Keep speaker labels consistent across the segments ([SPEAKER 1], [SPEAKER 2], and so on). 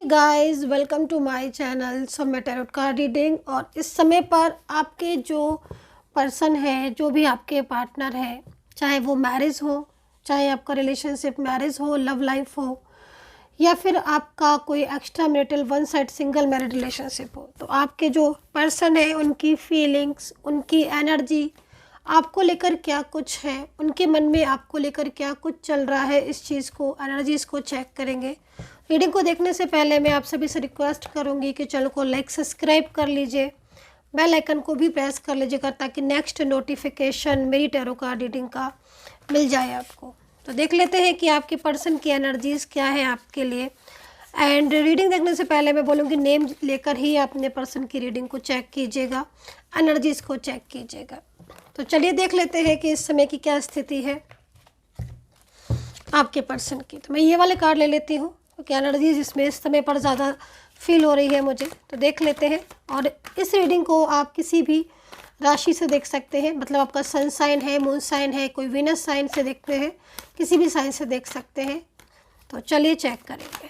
[SPEAKER 1] Guys welcome to my channel. So मैं tarot card reading और इस समय पर आपके जो पर्सन है, जो भी आपके पार्टनर है, चाहे वो मैरिज हो, चाहे आपका रिलेशनशिप मैरिज हो, लव लाइफ हो, या फिर आपका कोई extra marital one side single married relationship हो, तो आपके जो पर्सन है उनकी फीलिंग्स, उनकी एनर्जी आपको लेकर क्या कुछ है, उनके मन में आपको लेकर क्या कुछ चल रहा है, इस चीज़ को, एनर्जीज़ को चेक करेंगे। रीडिंग को देखने से पहले मैं आप सभी से रिक्वेस्ट करूंगी कि चैनल को लाइक सब्सक्राइब कर लीजिए, बेल आइकन को भी प्रेस कर लीजिएगा ताकि नेक्स्ट नोटिफिकेशन मेरी टैरो कार्ड रीडिंग का मिल जाए आपको। तो देख लेते हैं कि आपके पर्सन की एनर्जीज़ क्या है आपके लिए। एंड रीडिंग देखने से पहले मैं बोलूँगी नेम लेकर ही अपने पर्सन की रीडिंग को चेक कीजिएगा, एनर्जीज़ को चेक कीजिएगा। तो चलिए देख लेते हैं कि इस समय की क्या स्थिति है आपके पर्सन की। तो मैं ये वाले कार्ड ले लेती हूँ क्योंकि एनर्जीज इसमें इस समय पर ज़्यादा फील हो रही है मुझे। तो देख लेते हैं। और इस रीडिंग को आप किसी भी राशि से देख सकते हैं, मतलब आपका सन साइन है, मून साइन है, कोई वीनस साइन से देखते हैं, किसी भी साइन से देख सकते हैं। तो चलिए चेक करेंगे।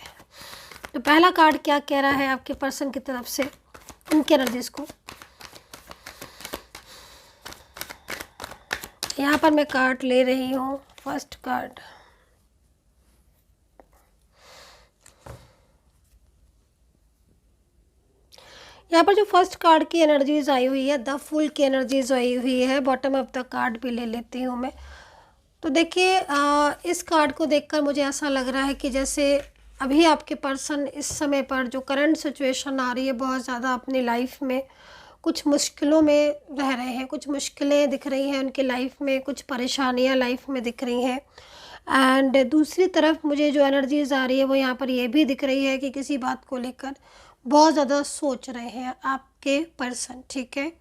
[SPEAKER 1] तो पहला कार्ड क्या कह रहा है आपके पर्सन की तरफ से, उनकी एनर्जीज को। यहाँ पर मैं कार्ड ले रही हूँ। फर्स्ट कार्ड, यहाँ पर जो फर्स्ट कार्ड की एनर्जीज आई हुई है, द फूल की एनर्जीज आई हुई है। बॉटम ऑफ द कार्ड भी ले लेती हूँ मैं। तो देखिए इस कार्ड को देखकर मुझे ऐसा लग रहा है कि जैसे अभी आपके पर्सन इस समय पर जो करंट सिचुएशन आ रही है, बहुत ज़्यादा अपनी लाइफ में कुछ मुश्किलों में रह रहे हैं, कुछ मुश्किलें दिख रही हैं उनकी लाइफ में, कुछ परेशानियाँ लाइफ में दिख रही हैं। एंड दूसरी तरफ मुझे जो एनर्जीज आ रही है वो यहाँ पर ये भी दिख रही है कि किसी बात को लेकर बहुत ज़्यादा सोच रहे हैं आपके पर्सन। ठीक है,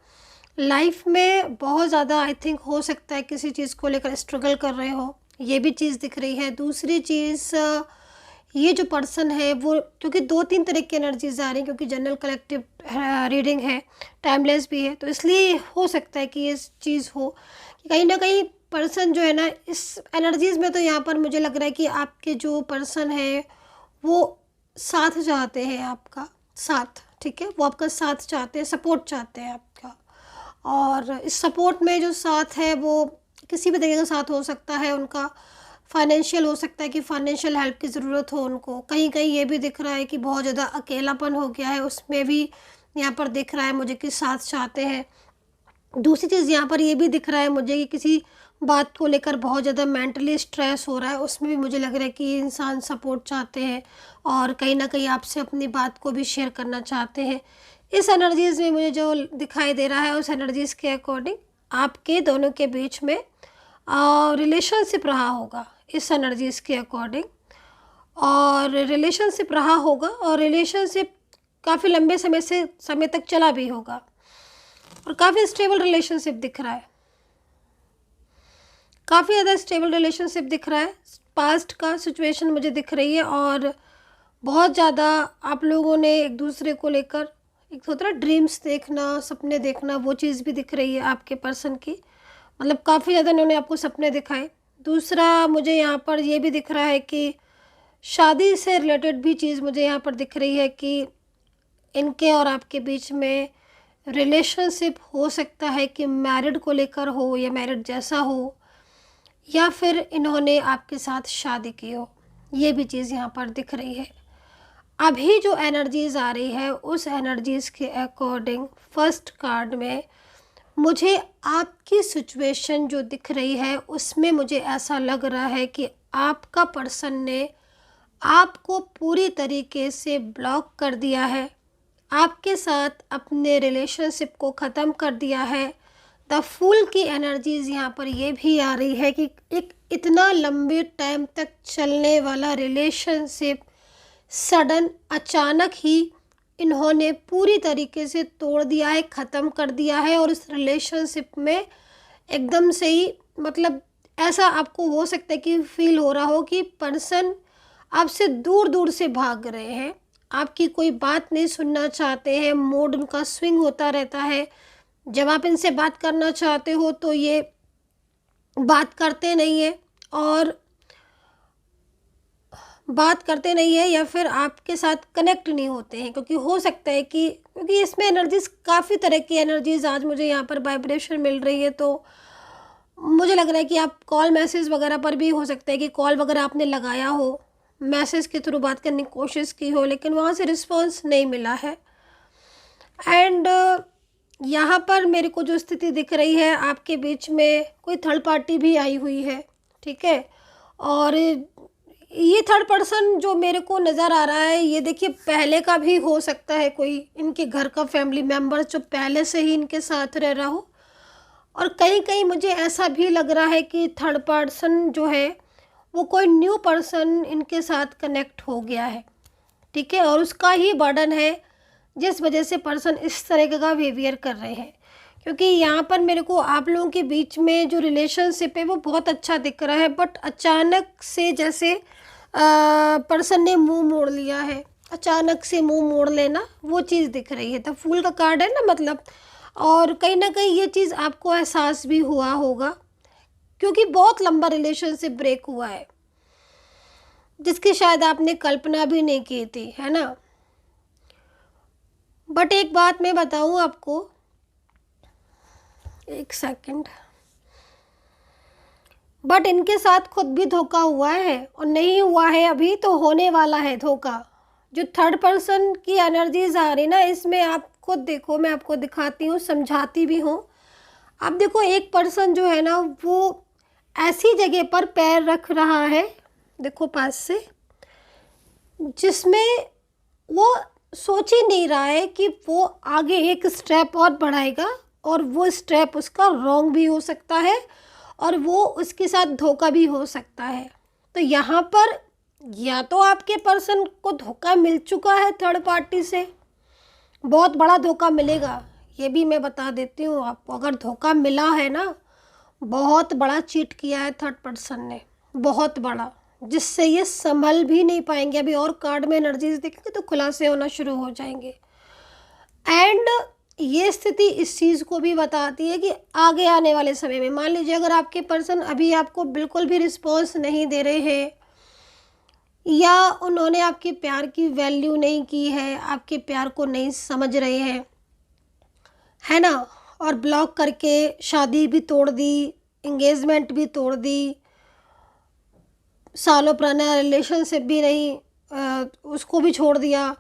[SPEAKER 1] लाइफ में बहुत ज़्यादा आई थिंक हो सकता है किसी चीज़ को लेकर स्ट्रगल कर रहे हो, ये भी चीज़ दिख रही है। दूसरी चीज़ ये जो पर्सन है वो, क्योंकि दो तीन तरह की एनर्जीज आ रही हैं, क्योंकि जनरल कलेक्टिव रीडिंग है, टाइमलेस भी है, तो इसलिए हो सकता है कि ये चीज़ हो कि कहीं ना कहीं पर्सन जो है ना, इस एनर्जीज़ में तो यहाँ पर मुझे लग रहा है कि आपके जो पर्सन है वो साथ चाहते हैं, आपका साथ। ठीक है, वो आपका साथ चाहते हैं, सपोर्ट चाहते हैं आपका। और इस सपोर्ट में जो साथ है वो किसी भी तरीके का साथ हो सकता है उनका। फाइनेंशियल हो सकता है कि फाइनेंशियल हेल्प की ज़रूरत हो उनको। कहीं कहीं ये भी दिख रहा है कि बहुत ज़्यादा अकेलापन हो गया है, उसमें भी यहाँ पर दिख रहा है मुझे कि साथ चाहते हैं। दूसरी चीज़ यहाँ पर ये भी दिख रहा है मुझे कि किसी बात को लेकर बहुत ज़्यादा मेंटली स्ट्रेस हो रहा है, उसमें भी मुझे लग रहा है कि ये इंसान सपोर्ट चाहते हैं और कहीं ना कहीं आपसे अपनी बात को भी शेयर करना चाहते हैं। इस एनर्जीज़ में मुझे जो दिखाई दे रहा है, उस एनर्जीज़ के अकॉर्डिंग आपके दोनों के बीच में रिलेशनशिप रहा होगा, इस एनर्जीज़ के अकॉर्डिंग। और रिलेशनशिप रहा होगा और रिलेशनशिप काफ़ी लंबे समय तक चला भी होगा और काफ़ी स्टेबल रिलेशनशिप दिख रहा है, काफ़ी ज़्यादा स्टेबल रिलेशनशिप दिख रहा है। पास्ट का सिचुएशन मुझे दिख रही है और बहुत ज़्यादा आप लोगों ने एक दूसरे को लेकर, एक होता है ड्रीम्स देखना, सपने देखना, वो चीज़ भी दिख रही है आपके पर्सन की। मतलब काफ़ी ज़्यादा इन्होंने आपको सपने दिखाए। दूसरा मुझे यहाँ पर ये भी दिख रहा है कि शादी से रिलेटेड भी चीज़ मुझे यहाँ पर दिख रही है कि इनके और आपके बीच में रिलेशनशिप हो सकता है कि मैरिड को लेकर हो या मैरिड जैसा हो, या फिर इन्होंने आपके साथ शादी की हो, ये भी चीज़ यहाँ पर दिख रही है। अभी जो एनर्जीज़ आ रही है उस एनर्जीज़ के अकॉर्डिंग फर्स्ट कार्ड में मुझे आपकी सिचुएशन जो दिख रही है उसमें मुझे ऐसा लग रहा है कि आपका पर्सन ने आपको पूरी तरीके से ब्लॉक कर दिया है, आपके साथ अपने रिलेशनशिप को ख़त्म कर दिया है। द फूल की एनर्जीज़ यहाँ पर ये भी आ रही है कि एक इतना लंबे टाइम तक चलने वाला रिलेशनशिप सडन, अचानक ही इन्होंने पूरी तरीके से तोड़ दिया है, ख़त्म कर दिया है। और इस रिलेशनशिप में एकदम से ही, मतलब ऐसा आपको हो सकता है कि फील हो रहा हो कि पर्सन आपसे दूर दूर से भाग रहे हैं, आपकी कोई बात नहीं सुनना चाहते हैं, मूड उनका स्विंग होता रहता है। जब आप इनसे बात करना चाहते हो तो ये बात करते नहीं हैं और बात करते नहीं हैं या फिर आपके साथ कनेक्ट नहीं होते हैं, क्योंकि हो सकता है कि क्योंकि इसमें एनर्जीज़ काफ़ी तरह की एनर्जीज़ आज मुझे यहाँ पर वाइब्रेशन मिल रही है, तो मुझे लग रहा है कि आप कॉल मैसेज वगैरह पर भी हो सकता है कि कॉल वगैरह आपने लगाया हो, मैसेज के थ्रू बात करने की कोशिश की हो, लेकिन वहाँ से रिस्पॉन्स नहीं मिला है। एंड यहाँ पर मेरे को जो स्थिति दिख रही है, आपके बीच में कोई थर्ड पार्टी भी आई हुई है, ठीक है। और ये थर्ड पर्सन जो मेरे को नज़र आ रहा है, ये देखिए पहले का भी हो सकता है, कोई इनके घर का फैमिली मेम्बर जो पहले से ही इनके साथ रह रहा हो। और कहीं कहीं मुझे ऐसा भी लग रहा है कि थर्ड पर्सन जो है वो कोई न्यू पर्सन इनके साथ कनेक्ट हो गया है, ठीक है, और उसका ही बर्डन है जिस वजह से पर्सन इस तरह का बिहेवियर कर रहे हैं। क्योंकि यहाँ पर मेरे को आप लोगों के बीच में जो रिलेशनशिप है वो बहुत अच्छा दिख रहा है, बट अचानक से जैसे पर्सन ने मुंह मोड़ लिया है, अचानक से मुंह मोड़ लेना वो चीज़ दिख रही है। तो फूल का कार्ड है ना, मतलब, और कहीं ना कहीं ये चीज़ आपको एहसास भी हुआ होगा, क्योंकि बहुत लंबा रिलेशनशिप ब्रेक हुआ है जिसकी शायद आपने कल्पना भी नहीं की थी, है ना। बट एक बात मैं बताऊं आपको, एक सेकंड, बट इनके साथ खुद भी धोखा हुआ है, और नहीं हुआ है अभी तो होने वाला है धोखा। जो थर्ड पर्सन की एनर्जीज आ रही ना, इसमें आप खुद देखो, मैं आपको दिखाती हूँ, समझाती भी हूँ। आप देखो एक पर्सन जो है ना वो ऐसी जगह पर पैर रख रहा है, देखो पास से, जिसमें वो सोच ही नहीं रहा है कि वो आगे एक स्टेप और बढ़ाएगा, और वो स्टेप उसका रॉन्ग भी हो सकता है और वो उसके साथ धोखा भी हो सकता है। तो यहाँ पर या तो आपके पर्सन को धोखा मिल चुका है थर्ड पार्टी से, बहुत बड़ा धोखा मिलेगा, ये भी मैं बता देती हूँ आपको। अगर धोखा मिला है ना, बहुत बड़ा चीट किया है थर्ड पर्सन ने, बहुत बड़ा, जिससे ये संभल भी नहीं पाएंगे। अभी और कार्ड में एनर्जीज देखेंगे तो खुलासे होना शुरू हो जाएंगे। एंड ये स्थिति इस चीज़ को भी बताती है कि आगे आने वाले समय में, मान लीजिए अगर आपके पर्सन अभी आपको बिल्कुल भी रिस्पॉन्स नहीं दे रहे हैं, या उन्होंने आपके प्यार की वैल्यू नहीं की है, आपके प्यार को नहीं समझ रहे हैं, है ना, और ब्लॉक करके शादी भी तोड़ दी, एंगेजमेंट भी तोड़ दी, सालों पुराना रिलेशनशिप भी नहीं, उसको भी छोड़ दिया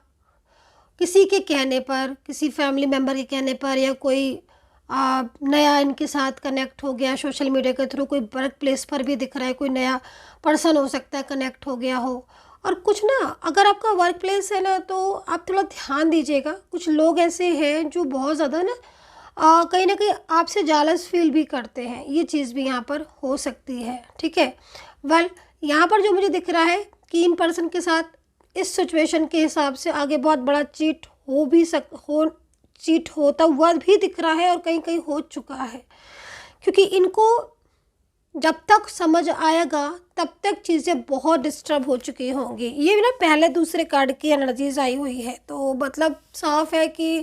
[SPEAKER 1] किसी के कहने पर, किसी फैमिली मेम्बर के कहने पर, या कोई नया इनके साथ कनेक्ट हो गया सोशल मीडिया के थ्रू, कोई वर्क प्लेस पर भी दिख रहा है, कोई नया पर्सन हो सकता है कनेक्ट हो गया हो। और कुछ ना, अगर आपका वर्क प्लेस है ना तो आप थोड़ा ध्यान दीजिएगा, कुछ लोग ऐसे हैं जो बहुत ज़्यादा ना कहीं ना कहीं आपसे जालस फील भी करते हैं, ये चीज़ भी यहाँ पर हो सकती है, ठीक है। वेल, यहाँ पर जो मुझे दिख रहा है कि इन पर्सन के साथ इस सिचुएशन के हिसाब से आगे बहुत बड़ा चीट चीट होता हुआ भी दिख रहा है, और कहीं कहीं हो चुका है, क्योंकि इनको जब तक समझ आएगा तब तक चीज़ें बहुत डिस्टर्ब हो चुकी होंगी। ये भी ना पहले दूसरे कार्ड की एनर्जीज आई हुई है, तो मतलब साफ है कि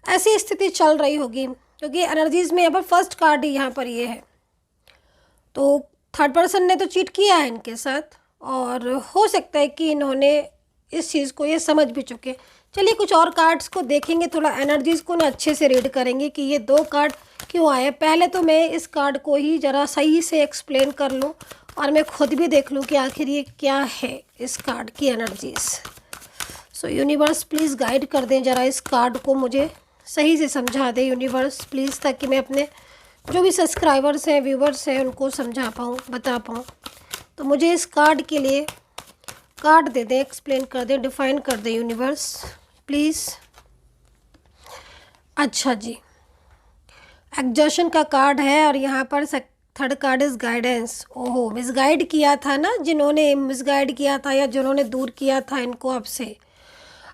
[SPEAKER 1] ऐसी स्थिति चल रही होगी, क्योंकि एनर्जीज में यहाँ पर फर्स्ट कार्ड ही यहाँ पर ये है। तो थर्ड पर्सन ने तो चीट किया है इनके साथ, और हो सकता है कि इन्होंने इस चीज़ को ये समझ भी चुके। चलिए कुछ और कार्ड्स को देखेंगे, थोड़ा एनर्जीज़ को ना अच्छे से रीड करेंगे कि ये दो कार्ड क्यों आए। पहले तो मैं इस कार्ड को ही ज़रा सही से एक्सप्लेन कर लूँ, और मैं खुद भी देख लूँ कि आखिर ये क्या है इस कार्ड की energies. So universe please guide कर दें ज़रा इस कार्ड को, मुझे सही से समझा दें यूनिवर्स प्लीज़, ताकि मैं अपने जो भी सब्सक्राइबर्स हैं, व्यूवर्स हैं, उनको समझा पाऊँ, बता पाऊँ। तो मुझे इस कार्ड के लिए कार्ड दे दें, एक्सप्लेन कर दें, डिफाइन कर दें यूनिवर्स प्लीज़। अच्छा जी, एग्जॉशन का कार्ड है, और यहाँ पर थर्ड कार्ड इज़ गाइडेंस। ओहो, मिसगाइड किया था ना, जिन्होंने मिसगाइड किया था या जिन्होंने दूर किया था इनको आपसे,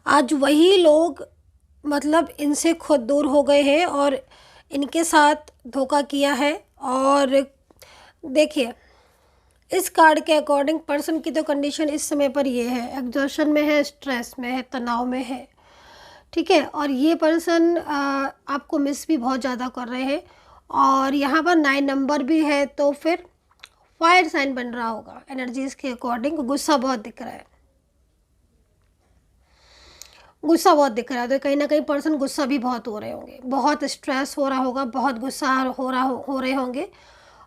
[SPEAKER 1] आज वही लोग मतलब इनसे खुद दूर हो गए हैं और इनके साथ धोखा किया है। और देखिए इस कार्ड के अकॉर्डिंग पर्सन की तो कंडीशन इस समय पर ये है, एग्जॉशन में है, स्ट्रेस में है, तनाव में है, ठीक है। और ये पर्सन आपको मिस भी बहुत ज़्यादा कर रहे हैं, और यहाँ पर 9 नंबर भी है, तो फिर फायर साइन बन रहा होगा एनर्जीज के अकॉर्डिंग। गुस्सा बहुत दिख रहा है, गुस्सा बहुत दिख रहा है। तो कहीं ना कहीं पर्सन गुस्सा भी बहुत हो रहे होंगे, बहुत स्ट्रेस हो रहा होगा, बहुत गुस्सा हो रहे होंगे।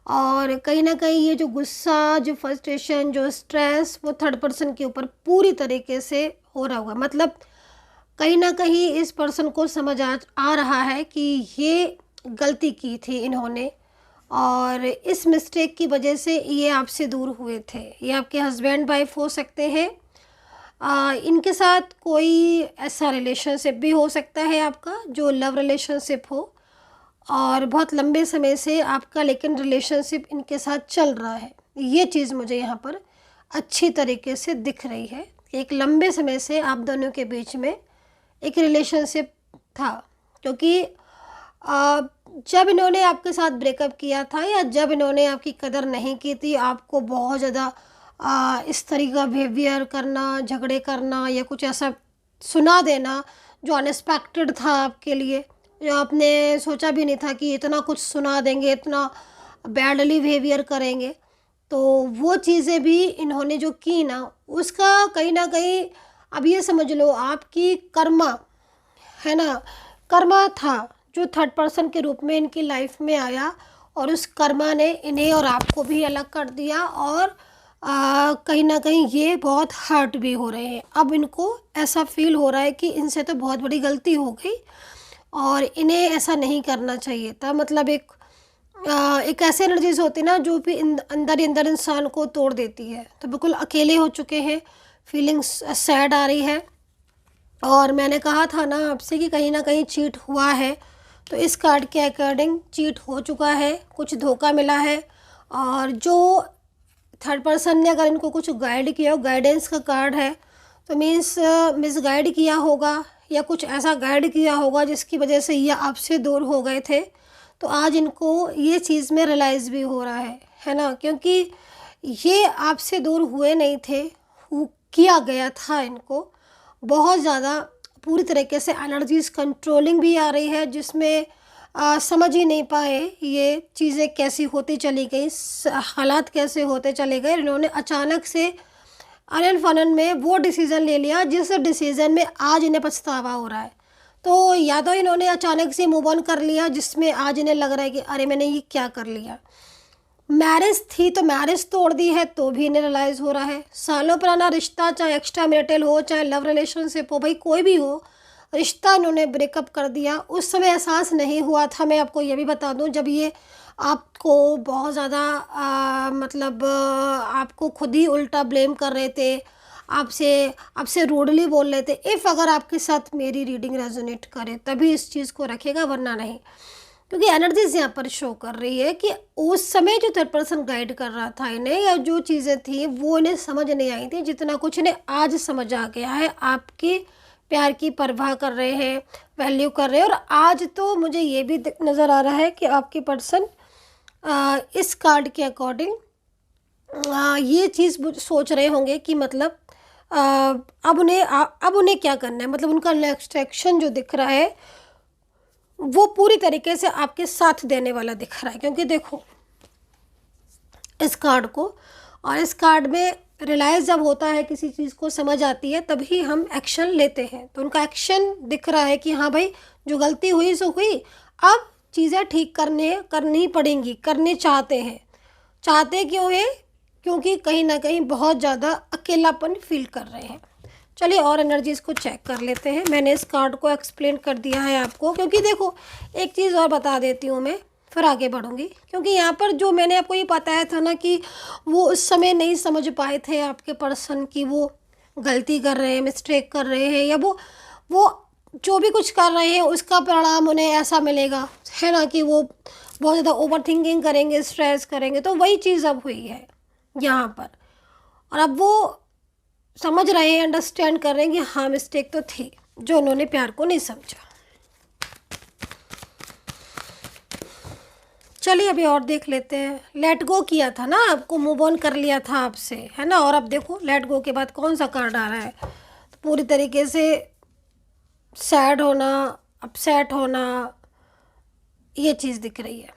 [SPEAKER 1] और कहीं ना कहीं ये जो गुस्सा, जो फ्रस्ट्रेशन, जो स्ट्रेस, वो थर्ड पर्सन के ऊपर पूरी तरीके से हो रहा होगा। मतलब कहीं ना कहीं इस पर्सन को समझ आ रहा है कि ये गलती की थी इन्होंने, और इस मिस्टेक की वजह से ये आपसे दूर हुए थे। ये आपके हस्बैंड वाइफ हो सकते हैं, इनके साथ कोई ऐसा रिलेशनशिप भी हो सकता है आपका जो लव रिलेशनशिप हो, और बहुत लंबे समय से आपका लेकिन रिलेशनशिप इनके साथ चल रहा है। ये चीज़ मुझे यहाँ पर अच्छी तरीके से दिख रही है कि एक लंबे समय से आप दोनों के बीच में एक रिलेशनशिप था। क्योंकि जब इन्होंने आपके साथ ब्रेकअप किया था, या जब इन्होंने आपकी कदर नहीं की थी, आपको बहुत ज़्यादा इस तरीके का बिहेवियर करना, झगड़े करना, या कुछ ऐसा सुना देना जो अनएक्सपेक्टेड था आपके लिए, जो आपने सोचा भी नहीं था कि इतना कुछ सुना देंगे, इतना बैडली बिहेवियर करेंगे। तो वो चीज़ें भी इन्होंने जो की ना, उसका कहीं ना कहीं अब ये समझ लो आपकी कर्मा है ना, कर्मा था जो थर्ड पर्सन के रूप में इनकी लाइफ में आया, और उस कर्मा ने इन्हें और आपको भी अलग कर दिया। और कहीं ना कहीं ये बहुत हर्ट भी हो रहे हैं। अब इनको ऐसा फील हो रहा है कि इनसे तो बहुत बड़ी गलती हो गई, और इन्हें ऐसा नहीं करना चाहिए था। मतलब एक ऐसी एनर्जीज होती है ना जो भी अंदर ही अंदर इंसान को तोड़ देती है। तो बिल्कुल अकेले हो चुके हैं, फीलिंग्स सैड आ रही है। और मैंने कहा था ना आपसे कि कहीं ना कहीं चीट हुआ है, तो इस कार्ड के अकॉर्डिंग चीट हो चुका है, कुछ धोखा मिला है। और जो थर्ड पर्सन ने अगर इनको कुछ गाइड किया हो, गाइडेंस का कार्ड है, तो मीन्स मिसगाइड किया होगा, या कुछ ऐसा गाइड किया होगा जिसकी वजह से ये आपसे दूर हो गए थे। तो आज इनको ये चीज़ में रियलाइज़ भी हो रहा है ना, क्योंकि ये आपसे दूर हुए नहीं थे, किया गया था इनको बहुत ज़्यादा। पूरी तरीके से एनर्जीज कंट्रोलिंग भी आ रही है, जिसमें समझ ही नहीं पाए ये चीज़ें कैसी होती चली गई, हालात कैसे होते चले गए। इन्होंने अचानक से अनन फनन में वो डिसीज़न ले लिया जिस डिसीज़न में आज इन्हें पछतावा हो रहा है। तो या तो इन्होंने अचानक से मूव ऑन कर लिया, जिसमें आज इन्हें लग रहा है कि अरे मैंने ये क्या कर लिया। मैरिज थी तो मैरिज तोड़ दी है, तो भी इन्हें रियलाइज़ हो रहा है। सालों पुराना रिश्ता, चाहे एक्स्ट्रा मैरिटल हो, चाहे लव रिलेशनशिप हो, भाई कोई भी हो, रिश्ता इन्होंने ब्रेकअप कर दिया। उस समय एहसास नहीं हुआ था, मैं आपको ये भी बता दूं, जब ये आपको बहुत ज़्यादा मतलब आपको खुद ही उल्टा ब्लेम कर रहे थे, आपसे आपसे रूडली बोल रहे थे। इफ़ अगर आपके साथ मेरी रीडिंग रेजोनेट करे तभी इस चीज़ को रखेगा, वरना नहीं। क्योंकि एनर्जीज यहाँ पर शो कर रही है कि उस समय जो थर्ड पर्सन गाइड कर रहा था इन्हें, या जो चीज़ें थी वो इन्हें समझ नहीं आई थी, जितना कुछ इन्हें आज समझ आ गया है। आपके प्यार की परवाह कर रहे हैं, वैल्यू कर रहे हैं। और आज तो मुझे ये भी नज़र आ रहा है कि आपके पर्सन इस कार्ड के अकॉर्डिंग ये चीज़ सोच रहे होंगे कि मतलब अब उन्हें क्या करना है। मतलब उनका नेक्स्ट एक्शन जो दिख रहा है वो पूरी तरीके से आपके साथ देने वाला दिख रहा है। क्योंकि देखो इस कार्ड को, और इस कार्ड में रियलाइज़ जब होता है, किसी चीज़ को समझ आती है, तभी हम एक्शन लेते हैं। तो उनका एक्शन दिख रहा है कि हाँ भाई जो गलती हुई सो हुई, अब चीज़ें ठीक करनी पड़ेंगी, करने चाहते हैं। चाहते क्यों है? क्योंकि कहीं ना कहीं बहुत ज़्यादा अकेलापन फील कर रहे हैं। चलिए और एनर्जीज़ को चेक कर लेते हैं। मैंने इस कार्ड को एक्सप्लेन कर दिया है आपको, क्योंकि देखो एक चीज़ और बता देती हूँ मैं, फिर आगे बढ़ूँगी। क्योंकि यहाँ पर जो मैंने आपको ये बताया था ना कि वो उस समय नहीं समझ पाए थे आपके पर्सन की वो गलती कर रहे हैं, मिस्टेक कर रहे हैं, या वो जो भी कुछ कर रहे हैं उसका परिणाम उन्हें ऐसा मिलेगा, है ना, कि वो बहुत ज़्यादा ओवर थिंकिंग करेंगे, स्ट्रेस करेंगे। तो वही चीज़ अब हुई है यहाँ पर, और अब वो समझ रहे हैं, अंडरस्टैंड कर रहे हैं कि हाँ मिस्टेक तो थी, जो उन्होंने प्यार को नहीं समझा। चलिए अभी और देख लेते हैं। लेट गो किया था ना, आपको मूव ऑन कर लिया था आपसे, है ना। और अब देखो लेट गो के बाद कौन सा कार्ड आ रहा है, तो पूरी तरीके से सैड होना, अपसेट होना, ये चीज़ दिख रही है।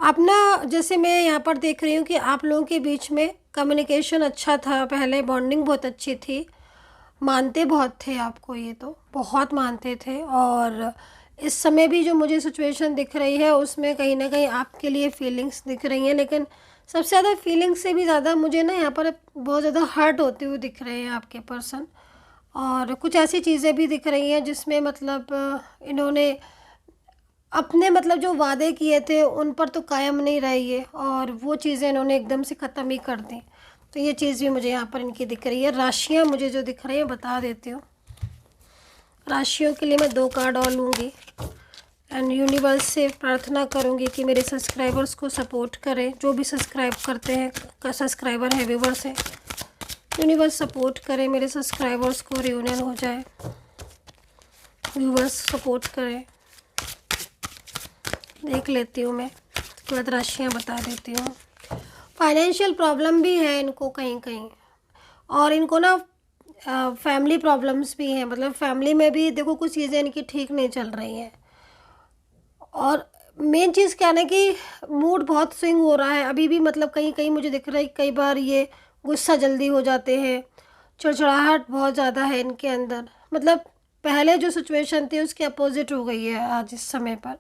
[SPEAKER 1] आप ना, जैसे मैं यहाँ पर देख रही हूँ कि आप लोगों के बीच में कम्युनिकेशन अच्छा था, पहले बॉन्डिंग बहुत अच्छी थी, मानते बहुत थे आपको, ये तो बहुत मानते थे। और इस समय भी जो मुझे सिचुएशन दिख रही है उसमें कहीं ना कहीं आपके लिए फीलिंग्स दिख रही हैं, लेकिन सबसे ज़्यादा फीलिंग्स से भी ज़्यादा मुझे ना यहाँ पर बहुत ज़्यादा हर्ट होते हुए दिख रहे हैं आपके पर्सन। और कुछ ऐसी चीज़ें भी दिख रही हैं जिसमें मतलब इन्होंने अपने मतलब जो वादे किए थे उन पर तो कायम नहीं रहे ये, और वो चीज़ें इन्होंने एकदम से ख़त्म ही कर दी। तो ये चीज़ भी मुझे यहाँ पर इनकी दिख रही है। राशियाँ मुझे जो दिख रही हैं बता देती हूँ। राशियों के लिए मैं 2 कार्ड और लूँगी एंड यूनिवर्स से प्रार्थना करूँगी कि मेरे सब्सक्राइबर्स को सपोर्ट करें, जो भी सब्सक्राइब करते हैं, सब्सक्राइबर है, व्यूवर्स हैं, यूनिवर्स सपोर्ट करें, मेरे सब्सक्राइबर्स को रियूनियन हो जाए, व्यूवर्स सपोर्ट करें। देख लेती हूँ मैं, उसके बाद राशियाँ बता देती हूँ। फाइनेंशियल प्रॉब्लम भी है इनको कहीं कहीं, और इनको ना फैमिली प्रॉब्लम्स भी हैं, मतलब फैमिली में भी देखो कुछ चीज़ें इनकी ठीक नहीं चल रही हैं। और मेन चीज़ क्या है ना कि मूड बहुत स्विंग हो रहा है अभी भी, मतलब कहीं कहीं मुझे दिख रहा है कई बार ये गुस्सा जल्दी हो जाते हैं, चिड़चिड़ाहट बहुत ज़्यादा है इनके अंदर, मतलब पहले जो सिचुएशन थी उसके अपोजिट हो गई है आज इस समय पर।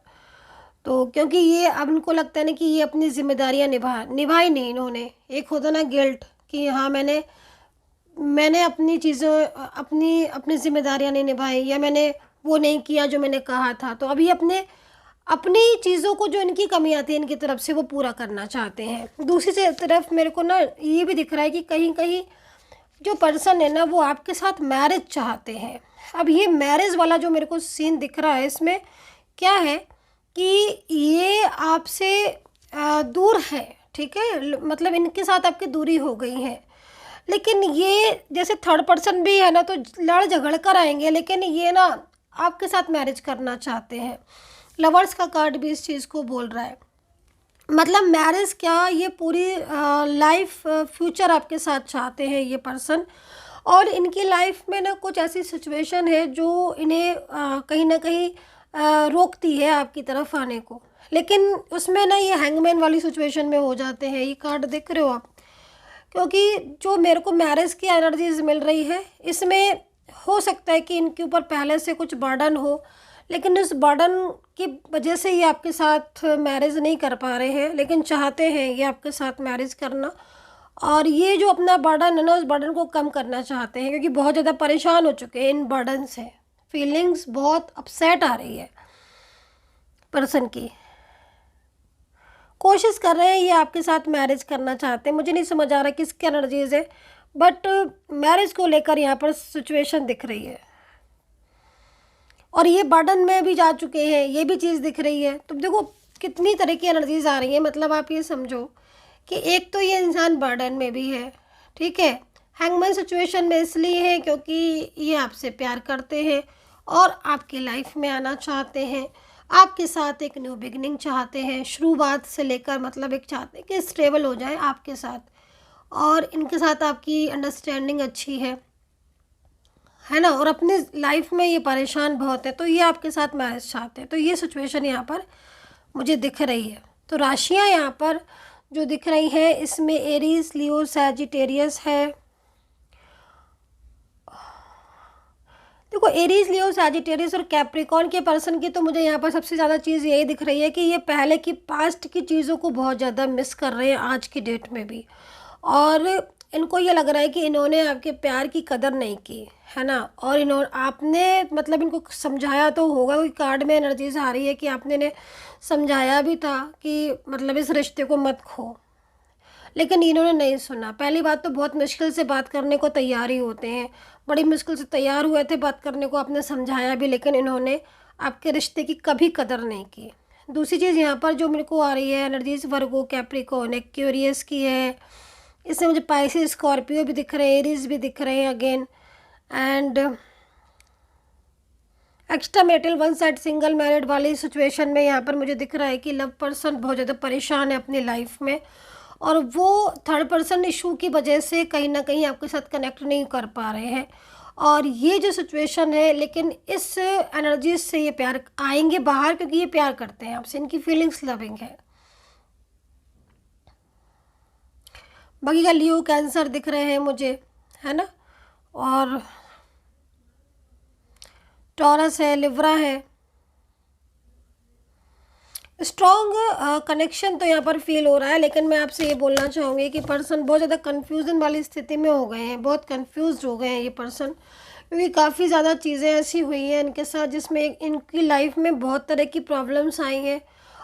[SPEAKER 1] तो क्योंकि ये अब इनको लगता है ना कि ये अपनी जिम्मेदारियां निभाई नहीं इन्होंने। एक होता ना गिल्ट कि हाँ मैंने अपनी चीज़ों अपनी अपनी जिम्मेदारियां नहीं निभाई, या मैंने वो नहीं किया जो मैंने कहा था। तो अभी अपनी चीज़ों को, जो इनकी कमियां थी इनकी तरफ से, वो पूरा करना चाहते हैं। दूसरी तरफ मेरे को ना ये भी दिख रहा है कि कहीं कहीं जो पर्सन है ना वो आपके साथ मैरिज चाहते हैं। अब ये मैरिज वाला जो मेरे को सीन दिख रहा है, इसमें क्या है कि ये आपसे दूर है, ठीक है, मतलब इनके साथ आपकी दूरी हो गई है। लेकिन ये जैसे थर्ड पर्सन भी है ना, तो लड़ झगड़ कर आएंगे, लेकिन ये ना आपके साथ मैरिज करना चाहते हैं। लवर्स का कार्ड भी इस चीज़ को बोल रहा है, मतलब मैरिज क्या, ये पूरी लाइफ फ्यूचर आपके साथ चाहते हैं ये पर्सन। और इनकी लाइफ में ना कुछ ऐसी सिचुएशन है जो इन्हें कहीं ना कहीं रोकती है आपकी तरफ आने को, लेकिन उसमें ना ये हैंगमैन वाली सिचुएशन में हो जाते हैं। ये कार्ड देख रहे हो आप, क्योंकि जो मेरे को मैरिज की एनर्जीज मिल रही है इसमें हो सकता है कि इनके ऊपर पहले से कुछ बर्डन हो, लेकिन उस बर्डन की वजह से ये आपके साथ मैरिज नहीं कर पा रहे हैं, लेकिन चाहते हैं ये आपके साथ मैरिज करना। और ये जो अपना बर्डन है ना, उस बर्डन को कम करना चाहते हैं, क्योंकि बहुत ज़्यादा परेशान हो चुके हैं इन बर्डन से। फीलिंग्स बहुत अपसेट आ रही है पर्सन की। कोशिश कर रहे हैं ये आपके साथ मैरिज करना चाहते हैं, मुझे नहीं समझ आ रहा किसकी एनर्जीज है, बट मैरिज को लेकर यहाँ पर सिचुएशन दिख रही है। और ये बर्डन में भी जा चुके हैं, ये भी चीज़ दिख रही है। तो देखो कितनी तरह की एनर्जीज आ रही है, मतलब आप ये समझो कि एक तो ये इंसान बर्डन में भी है, ठीक है, हैंगमैन सिचुएशन में इसलिए है क्योंकि ये आपसे प्यार करते हैं और आपकी लाइफ में आना चाहते हैं, आपके साथ एक न्यू बिगनिंग चाहते हैं, शुरुआत से लेकर मतलब एक चाहते हैं कि स्टेबल हो जाए आपके साथ, और इनके साथ आपकी अंडरस्टैंडिंग अच्छी है ना, और अपनी लाइफ में ये परेशान बहुत है, तो ये आपके साथ मैरिज चाहते हैं। तो ये सिचुएशन यहाँ पर मुझे दिख रही है। तो राशियाँ यहाँ पर जो दिख रही हैं इसमें एरीज, लियो, सैजिटेरियस है। देखो एरीज, लियो, सैजिटेरियस और कैप्रिकॉर्न के पर्सन की तो मुझे यहाँ पर सबसे ज़्यादा चीज़ यही दिख रही है कि ये पहले की पास्ट की चीज़ों को बहुत ज़्यादा मिस कर रहे हैं आज की डेट में भी, और इनको ये लग रहा है कि इन्होंने आपके प्यार की कदर नहीं की है ना, और आपने मतलब इनको समझाया तो होगा, कोई कार्ड में एनर्जीज आ रही है कि आपने इन्हें समझाया भी था कि मतलब इस रिश्ते को मत खो, लेकिन इन्होंने नहीं सुना। पहली बात तो बहुत मुश्किल से बात करने को तैयार ही होते हैं, बड़ी मुश्किल से तैयार हुए थे बात करने को, आपने समझाया भी, लेकिन इन्होंने आपके रिश्ते की कभी कदर नहीं की। दूसरी चीज़ यहाँ पर जो मेरे को आ रही है एनर्जीज, वर्गो, कैप्रिकॉर्न, एक्वेरियस की है। इसमें मुझे पाइसेस, स्कॉर्पियो भी दिख रहे हैं, एरीज भी दिख रहे हैं again, and extra metal one side single married वाली सिचुएशन में यहाँ पर मुझे दिख रहा है कि लव पर्सन बहुत ज़्यादा परेशान है अपनी लाइफ में, और वो थर्ड पर्सन इशू की वजह से कहीं ना कहीं आपके साथ कनेक्ट नहीं कर पा रहे हैं। और ये जो सिचुएशन है, लेकिन इस एनर्जी से ये प्यार आएंगे बाहर, क्योंकि ये प्यार करते हैं आपसे, इनकी फीलिंग्स लविंग है। बाकी का लियो कैंसर दिख रहे हैं मुझे, है ना, और टॉरस है, लिब्रा है। स्ट्रॉन्ग कनेक्शन तो यहाँ पर फील हो रहा है, लेकिन मैं आपसे ये बोलना चाहूँगी कि पर्सन बहुत ज़्यादा कन्फ्यूज़न वाली स्थिति में हो गए हैं, बहुत कन्फ्यूज़ हो गए हैं ये पर्सन, क्योंकि काफ़ी ज़्यादा चीज़ें ऐसी हुई हैं इनके साथ जिसमें इनकी लाइफ में बहुत तरह की प्रॉब्लम्स आई हैं,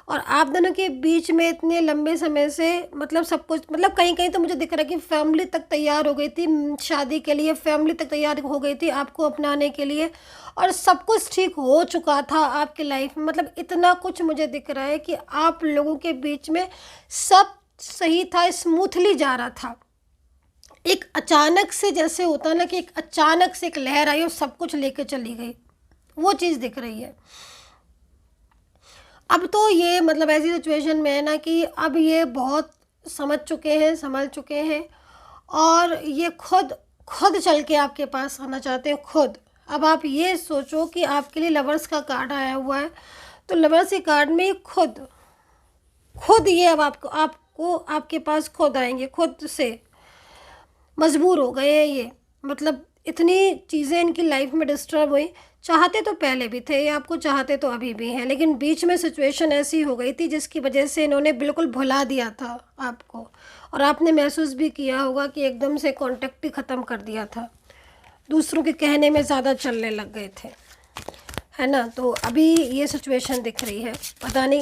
[SPEAKER 1] और आप दोनों के बीच में इतने लंबे समय से मतलब सब कुछ, मतलब कहीं कहीं तो मुझे दिख रहा है कि फैमिली तक तैयार हो गई थी शादी के लिए, फैमिली तक तैयार हो गई थी आपको अपनाने के लिए, और सब कुछ ठीक हो चुका था आपकी लाइफ में। मतलब इतना कुछ मुझे दिख रहा है कि आप लोगों के बीच में सब सही था, स्मूथली जा रहा था। एक अचानक से, जैसे होता है ना कि एक अचानक से एक लहर आई और सब कुछ लेके चली गई, वो चीज़ दिख रही है। अब तो ये मतलब ऐसी सिचुएशन में है ना कि अब ये बहुत समझ चुके हैं, संभल चुके हैं, और ये खुद खुद चल के आपके पास आना चाहते हैं खुद। अब आप ये सोचो कि आपके लिए लवर्स का कार्ड आया हुआ है, तो लवर्स के कार्ड में खुद खुद ये अब आपको आपके पास खुद आएंगे, खुद से मजबूर हो गए हैं ये। मतलब इतनी चीज़ें इनकी लाइफ में डिस्टर्ब हुई, चाहते तो पहले भी थे, ये आपको चाहते तो अभी भी हैं, लेकिन बीच में सिचुएशन ऐसी हो गई थी जिसकी वजह से इन्होंने बिल्कुल भुला दिया था आपको, और आपने महसूस भी किया होगा कि एकदम से कांटेक्ट ही ख़त्म कर दिया था, दूसरों के कहने में ज़्यादा चलने लग गए थे, है ना। तो अभी ये सिचुएशन दिख रही है, पता नहीं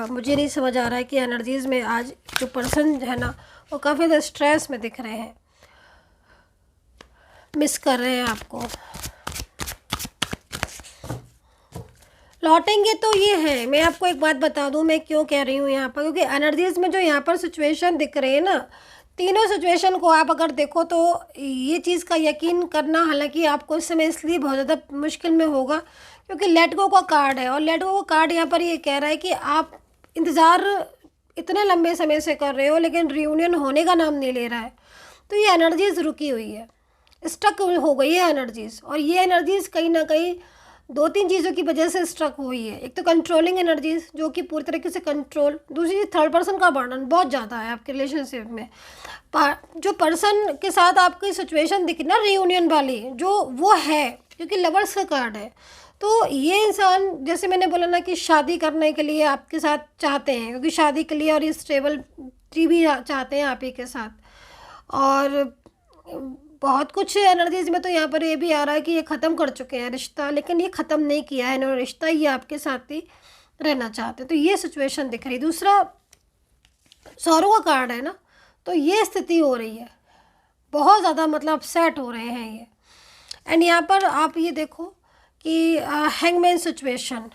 [SPEAKER 1] मुझे नहीं समझ आ रहा है कि एनर्जीज़ में आज जो पर्सन है ना वो काफ़ी ज़्यादा स्ट्रेस में दिख रहे हैं, मिस कर रहे हैं आपको। लौटेंगे तो ये है, मैं आपको एक बात बता दूं मैं क्यों कह रही हूँ यहाँ पर, क्योंकि एनर्जीज़ में जो यहाँ पर सिचुएशन दिख रहे हैं ना, तीनों सिचुएशन को आप अगर देखो तो ये चीज़ का यकीन करना, हालांकि आपको इस समय इसलिए बहुत ज़्यादा मुश्किल में होगा क्योंकि लेट गो का कार्ड है, और लेट गो का कार्ड यहाँ पर ये कह रहा है कि आप इंतज़ार इतने लंबे समय से कर रहे हो लेकिन रियूनियन होने का नाम नहीं ले रहा है। तो ये एनर्जीज़ रुकी हुई है, स्टक हो गई है एनर्जीज़, और ये एनर्जीज़ कहीं ना कहीं दो तीन चीज़ों की वजह से स्ट्रक हुई है। एक तो कंट्रोलिंग एनर्जीज जो कि पूरी तरीके से कंट्रोल, दूसरी चीज़ थर्ड पर्सन का बर्डन बहुत ज़्यादा है आपके रिलेशनशिप में। जो पर्सन के साथ आपकी सिचुएशन दिखी ना रियूनियन वाली, जो वो है क्योंकि लवर्स का कार्ड है, तो ये इंसान जैसे मैंने बोला ना कि शादी करने के लिए आपके साथ चाहते हैं, क्योंकि शादी के लिए और ये स्टेबल भी चाहते हैं आप ही के साथ, और बहुत कुछ एनर्जीज में तो यहाँ पर ये भी आ रहा है कि ये ख़त्म कर चुके हैं रिश्ता, लेकिन ये ख़त्म नहीं किया है इन्होंने रिश्ता, ये आपके साथ ही रहना चाहते हैं। तो ये सिचुएशन दिख रही। दूसरा सौरों का कार्ड है ना, तो ये स्थिति हो रही है, बहुत ज़्यादा मतलब अपसेट हो रहे हैं ये। एंड यहाँ पर आप ये देखो कि हैंगमैन सिचुएशन,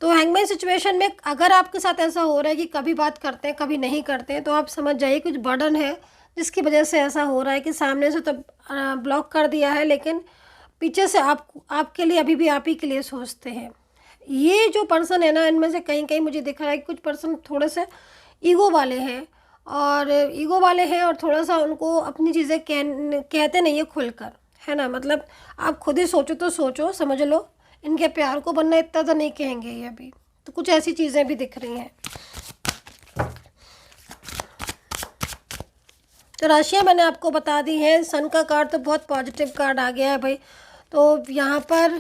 [SPEAKER 1] तो हैंगमैन सिचुएशन में अगर आपके साथ ऐसा हो रहा है कि कभी बात करते हैं कभी नहीं करते हैं, तो आप समझ जाइए कुछ बर्डन है जिसकी वजह से ऐसा हो रहा है कि सामने से तो ब्लॉक कर दिया है, लेकिन पीछे से आपके लिए अभी भी आप ही के लिए सोचते हैं। ये जो पर्सन है ना, इनमें से कहीं कहीं मुझे दिख रहा है कि कुछ पर्सन थोड़े से ईगो वाले हैं, और थोड़ा सा उनको अपनी चीज़ें कहते नहीं है खुलकर, है ना। मतलब आप खुद ही सोचो तो सोचो, समझ लो इनके प्यार को, वरना इतना तो नहीं कहेंगे ये अभी। तो कुछ ऐसी चीज़ें भी दिख रही हैं। तो राशियाँ मैंने आपको बता दी हैं। सन का कार्ड तो बहुत पॉजिटिव कार्ड आ गया है भाई। तो यहाँ पर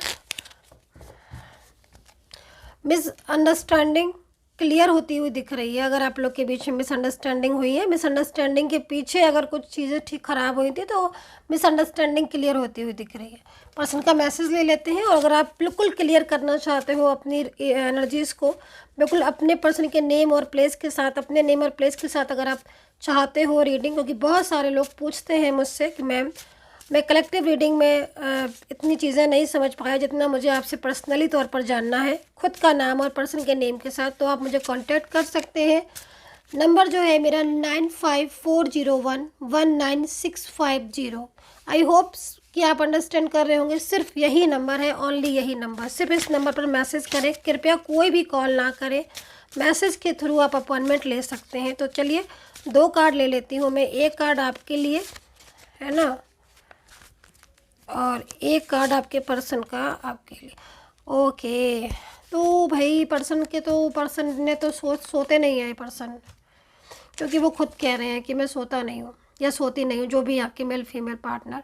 [SPEAKER 1] मिसअंडरस्टैंडिंग क्लियर होती हुई दिख रही है। अगर आप लोग के बीच में मिसअंडरस्टैंडिंग हुई है, मिसअंडरस्टैंडिंग के पीछे अगर कुछ चीज़ें ठीक ख़राब हुई थी, तो मिसअंडरस्टैंडिंग क्लियर होती हुई दिख रही है। पर्सन का मैसेज ले लेते हैं, और अगर आप बिल्कुल क्लियर करना चाहते हो अपनी एनर्जीज़ को, बिल्कुल अपने पर्सन के नेम और प्लेस के साथ, अपने नेम और प्लेस के साथ अगर आप चाहते हो रीडिंग, क्योंकि बहुत सारे लोग पूछते हैं मुझसे कि मैम मैं कलेक्टिव रीडिंग में इतनी चीज़ें नहीं समझ पाया जितना मुझे आपसे पर्सनली तौर पर जानना है, खुद का नाम और पर्सन के नेम के साथ, तो आप मुझे कांटेक्ट कर सकते हैं। नंबर जो है मेरा 9540119650। आई होप कि आप अंडरस्टैंड कर रहे होंगे। सिर्फ यही नंबर है, ओनली यही नंबर, सिर्फ इस नंबर पर मैसेज करें। कृपया कोई भी कॉल ना करें, मैसेज के थ्रू आप अपॉइंटमेंट ले सकते हैं। तो चलिए 2 कार्ड ले लेती हूँ मैं, एक कार्ड आपके लिए, है ना, और एक कार्ड आपके पर्सन का आपके लिए। ओके, तो भाई पर्सन ने तो सोते नहीं है पर्सन, क्योंकि वो खुद कह रहे हैं कि मैं सोता नहीं हूँ या सोती नहीं हूँ, जो भी आपके मेल फीमेल पार्टनर,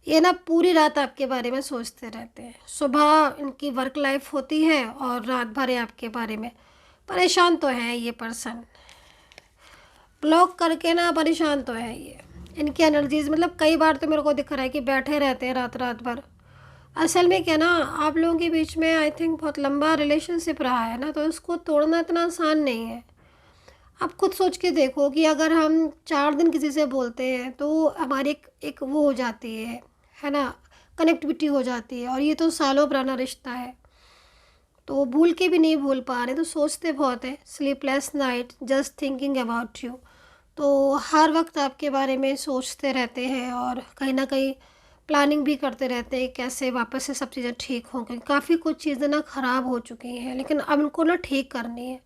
[SPEAKER 1] ये ना पूरी रात आपके बारे में सोचते रहते हैं। सुबह इनकी वर्क लाइफ होती है और रात भर ये आपके बारे में परेशान तो है। ये पर्सन ब्लॉक करके ना परेशान तो है ये। इनकी एनर्जीज मतलब कई बार तो मेरे को दिख रहा है कि बैठे रहते हैं रात रात भर। असल में क्या ना, आप लोगों के बीच में आई थिंक बहुत लंबा रिलेशनशिप रहा है ना, तो इसको तोड़ना इतना आसान नहीं है। आप खुद सोच के देखो कि अगर हम 4 दिन किसी से बोलते हैं तो हमारी एक वो हो जाती है ना, कनेक्टिविटी हो जाती है, और ये तो सालों पुराना रिश्ता है। तो भूल के भी नहीं भूल पा रहे तो सोचते बहुत है। Sleepless night just thinking about you, तो हर वक्त आपके बारे में सोचते रहते हैं और कहीं ना कहीं प्लानिंग भी करते रहते हैं कैसे वापस से सब चीज़ें ठीक होंगी। काफ़ी कुछ चीज़ें ना ख़राब हो चुकी हैं, लेकिन अब इनको ना ठीक करनी है।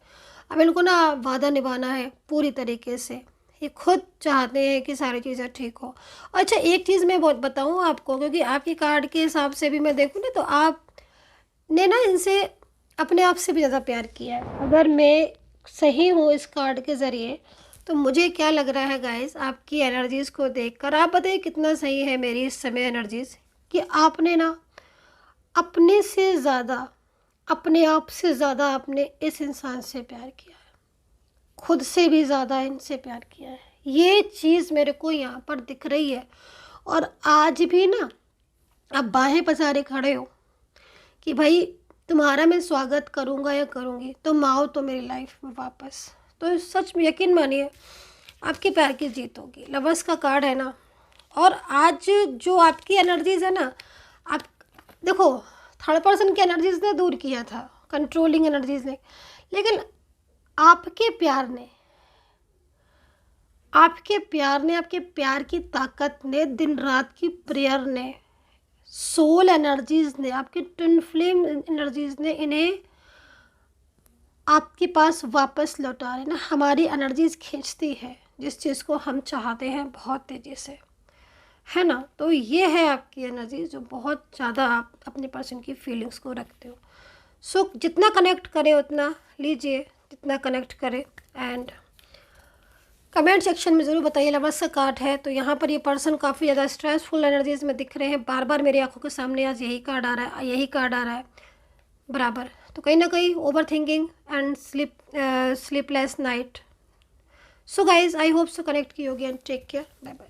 [SPEAKER 1] अब इनको ना वादा निभाना है पूरी तरीके से। ये खुद चाहते हैं कि सारी चीज़ें ठीक हो। अच्छा, एक चीज़ मैं बहुत बताऊँ आपको, क्योंकि आपके कार्ड के हिसाब से भी मैं देखूँ ना, तो आपने ना इनसे अपने आप से भी ज़्यादा प्यार किया है। अगर मैं सही हूँ इस कार्ड के ज़रिए, तो मुझे क्या लग रहा है गाइस, आपकी एनर्जीज़ को देखकर आप बताइए कितना सही है मेरी इस समय एनर्जीज़, कि आपने ना अपने से ज़्यादा, अपने आप से ज़्यादा आपने इस इंसान से प्यार किया है, खुद से भी ज़्यादा इनसे प्यार किया है। ये चीज़ मेरे को यहाँ पर दिख रही है। और आज भी ना आप बाहें पसारे खड़े हो कि भाई तुम्हारा मैं स्वागत करूँगा या करूँगी, तुम आओ तो मेरी लाइफ में वापस। तो सच में यकीन मानिए आपके प्यार की जीत होगी। लवर्स का कार्ड है ना, और आज जो आपकी एनर्जीज है ना, आप देखो थर्ड पर्सन की एनर्जीज ने दूर किया था, कंट्रोलिंग एनर्जीज ने, लेकिन आपके प्यार ने, आपके प्यार की ताकत ने, दिन रात की प्रेयर ने, सोल एनर्जीज ने, आपकी ट्विन फ्लेम एनर्जीज ने इन्हें आपके पास वापस लौटा रहे ना। हमारी एनर्जीज खींचती है जिस चीज़ को हम चाहते हैं बहुत तेज़ी से, है ना। तो ये है आपकी एनर्जी जो बहुत ज़्यादा आप अपने पर्सन की फीलिंग्स को रखते हो। सो जितना कनेक्ट करे उतना लीजिए, जितना कनेक्ट करे। एंड कमेंट सेक्शन में ज़रूर बताइए लवर्स का कार्ड है तो यहाँ पर ये पर्सन काफ़ी ज़्यादा स्ट्रेसफुल एनर्जीज में दिख रहे हैं। बार बार मेरी आंखों के सामने आज यही कार्ड आ रहा है, यही कार्ड आ रहा है बराबर। तो कहीं ना कहीं over thinking and sleepless night. So guys I hope so connect की होगी and take care, bye bye.